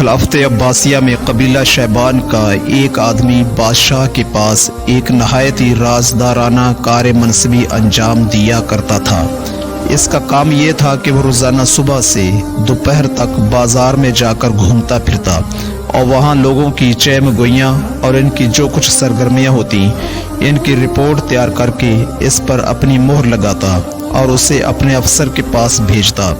خلافت عباسیہ میں قبیلہ شیبان کا ایک آدمی بادشاہ کے پاس ایک نہایت ہی رازدارانہ کار منصبی انجام دیا کرتا تھا۔ اس کا کام یہ تھا کہ وہ روزانہ صبح سے دوپہر تک بازار میں جا کر گھومتا پھرتا اور وہاں لوگوں کی چیم گوئیاں اور ان کی جو کچھ سرگرمیاں ہوتی ان کی رپورٹ تیار کر کے اس پر اپنی مہر لگاتا اور اسے اپنے افسر کے پاس بھیجتا۔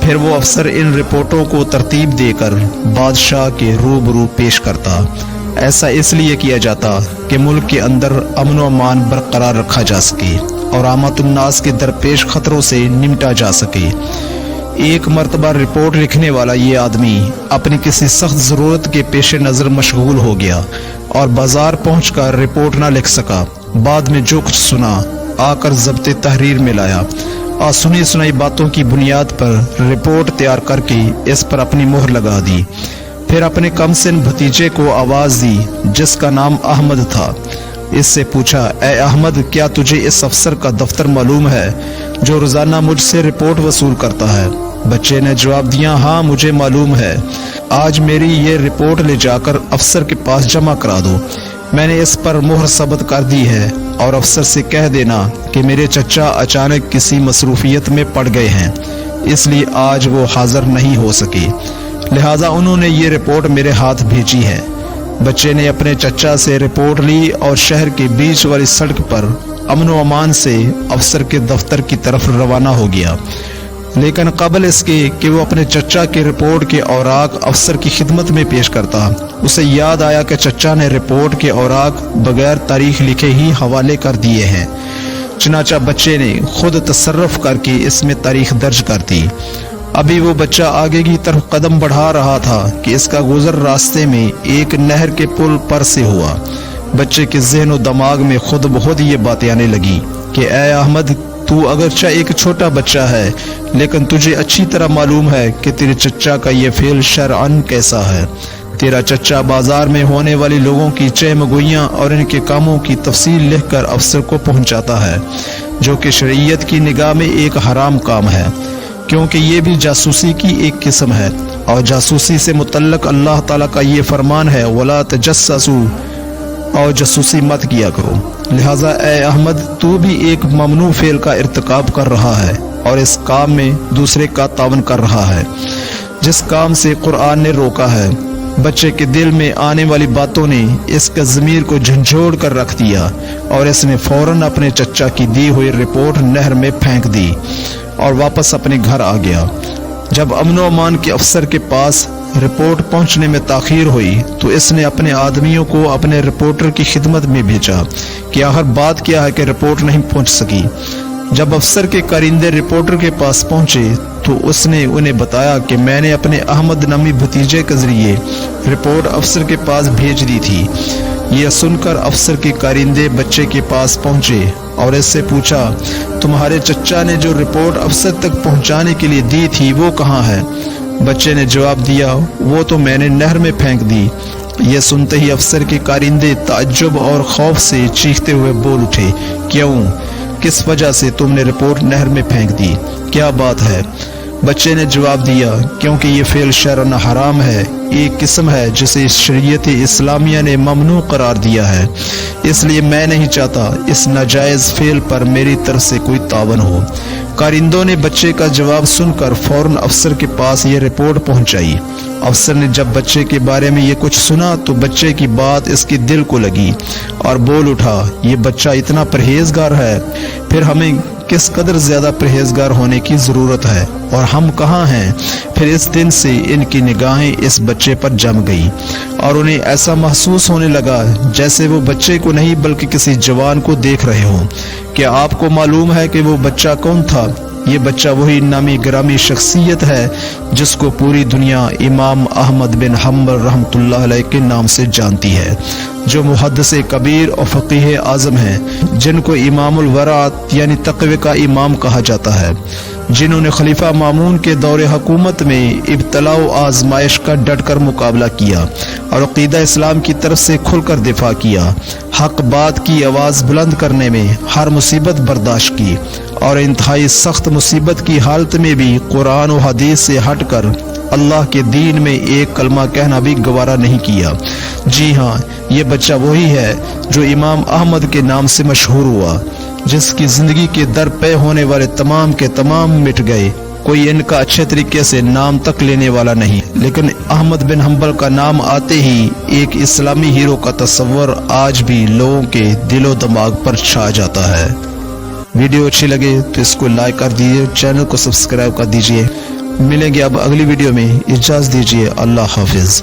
پھر وہ افسر ان رپورٹوں کو ترتیب دے کر بادشاہ کے روبرو پیش کرتا۔ ایسا اس لیے کیا جاتا کہ ملک کے اندر امن و امان برقرار رکھا جا سکے اور عامت الناس کے درپیش خطروں سے نمٹا جا سکے۔ ایک مرتبہ رپورٹ لکھنے والا یہ آدمی اپنی کسی سخت ضرورت کے پیش نظر مشغول ہو گیا اور بازار پہنچ کر رپورٹ نہ لکھ سکا۔ بعد میں جو کچھ سنا آ کر ضبط تحریر میں لایا اور سنی سنائی باتوں کی بنیاد پر رپورٹ تیار کر کے اس پر اپنی مہر لگا دی۔ پھر اپنے کم سن بھتیجے کو آواز دی جس کا نام احمد تھا۔ اس سے پوچھا، اے احمد، کیا تجھے اس افسر کا دفتر معلوم ہے جو روزانہ مجھ سے رپورٹ وصول کرتا ہے؟ بچے نے جواب دیا، ہاں مجھے معلوم ہے۔ آج میری یہ رپورٹ لے جا کر افسر کے پاس جمع کرا دو۔ میں نے اس پر مہر ثبت کر دی ہے اور افسر سے کہہ دینا کہ میرے چچا اچانک کسی مصروفیت میں پڑ گئے ہیں، اس لیے آج وہ حاضر نہیں ہو سکے، لہذا انہوں نے یہ رپورٹ میرے ہاتھ بھیجی ہے۔ بچے نے اپنے چچا سے رپورٹ لی اور شہر کے بیچ والی سڑک پر امن و امان سے افسر کے دفتر کی طرف روانہ ہو گیا۔ لیکن قبل اس کے کہ وہ اپنے چچا کے رپورٹ کے اوراق افسر کی خدمت میں پیش کرتا، اسے یاد آیا کہ چچا نے رپورٹ کے اوراق بغیر تاریخ لکھے ہی حوالے کر دیے ہیں۔ چنانچہ بچے نے خود تصرف کر کے اس میں تاریخ درج کر دی۔ ابھی وہ بچہ آگے کی طرف قدم بڑھا رہا تھا کہ اس کا گزر راستے میں ایک نہر کے پل پر سے ہوا۔ بچے کے ذہن و دماغ میں خود بخود یہ باتیں آنے لگی کہ اے احمد، تو اگرچہ ایک چھوٹا بچہ ہے لیکن تجھے اچھی طرح معلوم ہے کہ تیرے چچا کا یہ فعل شرعاً کیسا ہے۔ تیرا چچا بازار میں ہونے والی لوگوں کی چہم گوئیاں اور ان کے کاموں کی تفصیل لکھ کر افسر کو پہنچاتا ہے، جو کہ شریعت کی نگاہ میں ایک حرام کام ہے، کیونکہ یہ بھی جاسوسی کی ایک قسم ہے، اور جاسوسی سے متعلق اللہ تعالیٰ کا یہ فرمان ہے، وَلَا تَجَسَّسُوا، اور جاسوسی مت کیا کرو۔ لہٰذا اے احمد، تو بھی ایک ممنوع فعل کا ارتکاب کر رہا ہے اور اس کام میں دوسرے کا تعاون کر رہا ہے جس کام سے قرآن نے روکا ہے۔ بچے کے دل میں آنے والی باتوں نے اس کا ضمیر کو جھنجھوڑ کر رکھ دیا اور اس نے فوراً اپنے چچا کی دی ہوئی رپورٹ نہر میں پھینک دی اور واپس اپنے گھر آ گیا۔ جب امن و امان کے افسر کے پاس رپورٹ پہنچنے میں تاخیر ہوئی تو اس نے اپنے آدمیوں کو اپنے رپورٹر کی خدمت میں بھیجا کہ آخر بات کیا ہے کہ رپورٹ نہیں پہنچ سکی۔ جب افسر کے کارندے رپورٹر کے پاس پہنچے تو اس نے انہیں بتایا کہ میں نے اپنے احمد نامی بھتیجے کے ذریعے رپورٹ افسر کے پاس بھیج دی تھی۔ یہ سن کر افسر کے کارندے بچے کے پاس پہنچے اور اس سے پوچھا، تمہارے چچا نے جو رپورٹ افسر تک پہنچانے کے لیے دی تھی وہ کہاں ہے؟ بچے نے جواب دیا، وہ تو میں نے نہر میں پھینک دی۔ یہ سنتے ہی افسر کے کارندے تعجب اور خوف سے چیختے ہوئے بول اٹھے، کیوں؟ کس وجہ سے تم نے رپورٹ نہر میں پھینک دی؟ کیا بات ہے؟ بچے نے جواب دیا، کیونکہ یہ فعل شرعاً حرام ہے، ایک قسم ہے جسے شریعت اسلامیہ نے ممنوع قرار دیا ہے، اس لیے میں نہیں چاہتا اس ناجائز فعل پر میری طرف سے کوئی تعاون ہو۔ کارندوں نے بچے کا جواب سن کر فوراً افسر کے پاس یہ رپورٹ پہنچائی۔ افسر نے جب بچے کے بارے میں یہ کچھ سنا تو بچے کی بات اس کے دل کو لگی اور بول اٹھا، یہ بچہ اتنا پرہیزگار ہے، پھر ہمیں کس قدر زیادہ پرہیزگار ہونے کی ضرورت ہے، اور ہم کہاں ہیں؟ پھر اس دن سے ان کی نگاہیں اس بچے پر جم گئی اور انہیں ایسا محسوس ہونے لگا جیسے وہ بچے کو نہیں بلکہ کسی جوان کو دیکھ رہے ہوں۔ کیا آپ کو معلوم ہے کہ وہ بچہ کون تھا؟ یہ بچہ وہی نامی گرامی شخصیت ہے جس کو پوری دنیا امام احمد بن حنبل رحمۃ اللہ علیہ کے نام سے جانتی ہے، جو محدث کبیر اور فقیہ اعظم ہیں، جن کو امام الورع یعنی تقوی کا امام کہا جاتا ہے، جنہوں نے خلیفہ مامون کے دور حکومت میں ابتلاء و آزمائش کا ڈٹ کر مقابلہ کیا اور عقیدہ اسلام کی طرف سے کھل کر دفاع کیا، حق بات کی آواز بلند کرنے میں ہر مصیبت برداشت کی اور انتہائی سخت مصیبت کی حالت میں بھی قرآن و حدیث سے ہٹ کر اللہ کے دین میں ایک کلمہ کہنا بھی گوارا نہیں کیا۔ جی ہاں، یہ بچہ وہی ہے جو امام احمد کے نام سے مشہور ہوا، جس کی زندگی کے در پہ ہونے والے تمام کے تمام مٹ گئے، کوئی ان کا اچھے طریقے سے نام تک لینے والا نہیں، لیکن احمد بن حنبل کا نام آتے ہی ایک اسلامی ہیرو کا تصور آج بھی لوگوں کے دل و دماغ پر چھا جاتا ہے۔ ویڈیو اچھی لگے تو اس کو لائک کر دیجیے، چینل کو سبسکرائب کر دیجیے۔ ملیں گے اب اگلی ویڈیو میں، اجازت دیجیے، اللہ حافظ۔